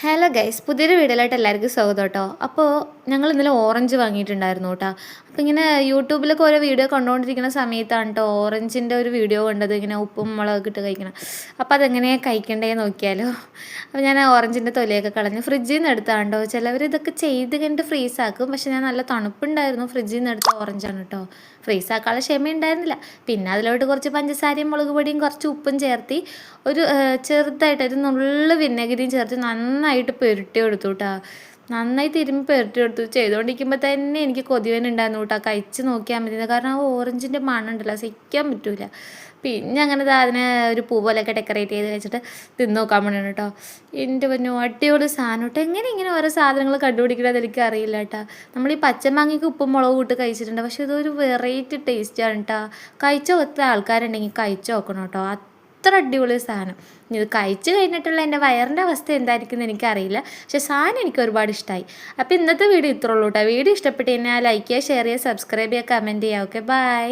Hello guys, പുതിയൊരു വീഡിയോയിലായിട്ട് എല്ലാവർക്കും സ്വാഗതം കേട്ടോ. അപ്പോൾ ഞങ്ങൾ ഇന്നലെ ഓറഞ്ച് വാങ്ങിയിട്ടുണ്ടായിരുന്നു കേട്ടോ. അപ്പോൾ ഇങ്ങനെ യൂട്യൂബിലൊക്കെ ഓരോ വീഡിയോ കണ്ടുകൊണ്ടിരിക്കുന്ന സമയത്താണ് കേട്ടോ ഓറഞ്ചിൻ്റെ ഒരു വീഡിയോ കണ്ടത്, ഇങ്ങനെ ഉപ്പും മുളകൊക്കെ ഇട്ട് കഴിക്കണം. അപ്പോൾ അതെങ്ങനെയാണ് കഴിക്കേണ്ടതെന്ന് നോക്കിയാലോ. അപ്പോൾ ഞാൻ ഓറഞ്ചിൻ്റെ തൊലിയൊക്കെ കളഞ്ഞ് ഫ്രിഡ്ജിൽ നിന്ന് എടുത്താണ് കേട്ടോ. ചിലവർ ഇതൊക്കെ ചെയ്ത് കഴിഞ്ഞിട്ട് ഫ്രീസാക്കും, പക്ഷെ ഞാൻ നല്ല തണുപ്പുണ്ടായിരുന്നു ഫ്രിഡ്ജിൽ നിന്ന് എടുത്ത ഓറഞ്ചാണ് കേട്ടോ. ഫ്രീസാക്കാനുള്ള ക്ഷമ ഉണ്ടായിരുന്നില്ല. പിന്നെ അതിലോട്ട് കുറച്ച് പഞ്ചസാരയും മുളക് പൊടിയും കുറച്ച് ഉപ്പും ചേർത്തി ഒരു ചെറുതായിട്ട് ഒരു നുള്ളു വിനെഗിരിയും ചേർത്ത് നന്നായിട്ട് പുരട്ടി കൊടുത്തു കേട്ടോ. നന്നായി തിരുമ്പി പുരട്ടി കൊടുത്തു. ചെയ്തുകൊണ്ടിരിക്കുമ്പോൾ തന്നെ എനിക്ക് കൊതിവനുണ്ടായിരുന്നു കേട്ടോ. കഴിച്ച് നോക്കിയാൽ മതി, കാരണം ആ ഓറഞ്ചിൻ്റെ മണം ഉണ്ടല്ലോ, സഹിക്കാൻ പറ്റൂല. പിന്നെ അങ്ങനെ അതിനെ ഒരു പൂ പോലെയൊക്കെ ഡെക്കറേറ്റ് ചെയ്ത് വെച്ചിട്ട് തിന്ന് നോക്കാൻ വേണ്ടിയാണ് കേട്ടോ. എൻ്റെ പൊന്നോ, അടിപൊളി സാധനം കേട്ടോ. എങ്ങനെ ഇങ്ങനെ ഓരോ സാധനങ്ങൾ കണ്ടുപിടിക്കണത് എനിക്ക് അറിയില്ല കേട്ടോ. നമ്മൾ ഈ പച്ചമാങ്ങയ്ക്ക് ഉപ്പും മുളകും ഇട്ട് കഴിച്ചിട്ടുണ്ട്, പക്ഷെ ഇതൊരു വെറൈറ്റി ടേസ്റ്റാണ് കേട്ടോ. കഴിച്ച ഒത്തിരി ആൾക്കാരുണ്ടെങ്കിൽ കഴിച്ച് നോക്കണം കേട്ടോ. അത്ര അടിപൊളി സാധനം. ഇത് കഴിച്ച് കഴിഞ്ഞിട്ടുള്ള എൻ്റെ വയറിൻ്റെ അവസ്ഥ എന്തായിരിക്കും എന്ന് എനിക്കറിയില്ല, പക്ഷേ സാധനം എനിക്ക് ഒരുപാട് ഇഷ്ടമായി. അപ്പോൾ ഇന്നത്തെ വീഡിയോ ഇത്രയുള്ളൂ കേട്ടോ. വീഡിയോ ഇഷ്ടപ്പെട്ട് കഴിഞ്ഞാൽ ലൈക്ക് ചെയ്യുക, ഷെയർ ചെയ്യുക, സബ്സ്ക്രൈബ് ചെയ്യുക, കമൻറ്റ് ചെയ്യുക. Okay, by.